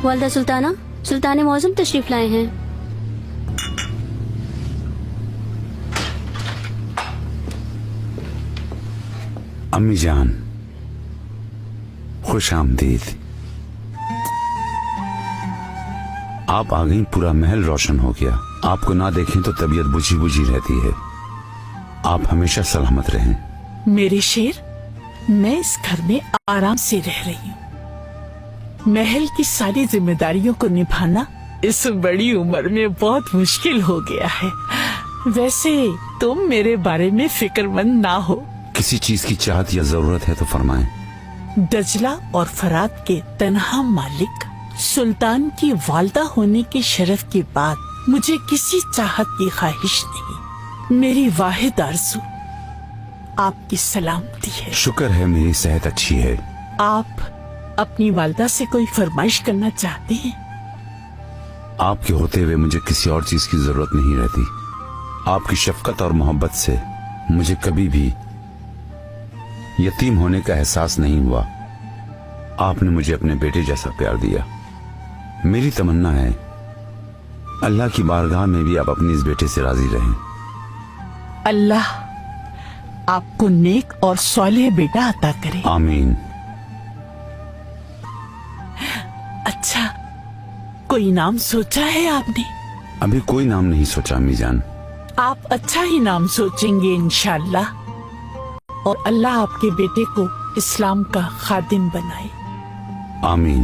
والدہ سلطانہ، سلطان معظم تشریف لائے ہیں۔ امی جان خوش آمدید۔ آپ آ گئیں، پورا محل روشن ہو گیا۔ آپ کو نہ دیکھیں تو طبیعت بجھی بجھی رہتی ہے۔ آپ ہمیشہ سلامت رہیں۔ میرے شیر، میں اس گھر میں آرام سے رہ رہی ہوں۔ محل کی ساری ذمہ داریوں کو نبھانا اس بڑی عمر میں بہت مشکل ہو گیا ہے۔ ویسے تم میرے بارے میں فکر مند نہ ہو۔ کسی چیز کی چاہت یا ضرورت ہے تو فرمائیں۔ دجلہ اور فرات کے تنہا مالک سلطان کی والدہ ہونے کے شرف کے بعد مجھے کسی چاہت کی خواہش نہیں۔ میری واحد آرزو آپ کی سلامتی ہے۔ شکر ہے میری صحت اچھی ہے۔ آپ اپنی والدہ سے کوئی فرمائش کرنا چاہتے ہیں؟ آپ کے ہوتے ہوئے مجھے کسی اور چیز کی ضرورت نہیں رہتی۔ آپ کی شفقت اور محبت سے مجھے کبھی بھی یتیم ہونے کا احساس نہیں ہوا۔ آپ نے مجھے اپنے بیٹے جیسا پیار دیا۔ میری تمنا ہے اللہ کی بارگاہ میں بھی آپ اپنے اس بیٹے سے راضی رہیں۔ اللہ آپ کو نیک اور صالح بیٹا عطا کرے۔ آمین۔ اچھا، کوئی نام سوچا ہے آپ نے؟ ابھی کوئی نام نہیں سوچا امی جان۔ آپ اچھا ہی نام سوچیں گے انشاءاللہ، اور اللہ آپ کے بیٹے کو اسلام کا خادم بنائے۔ آمین۔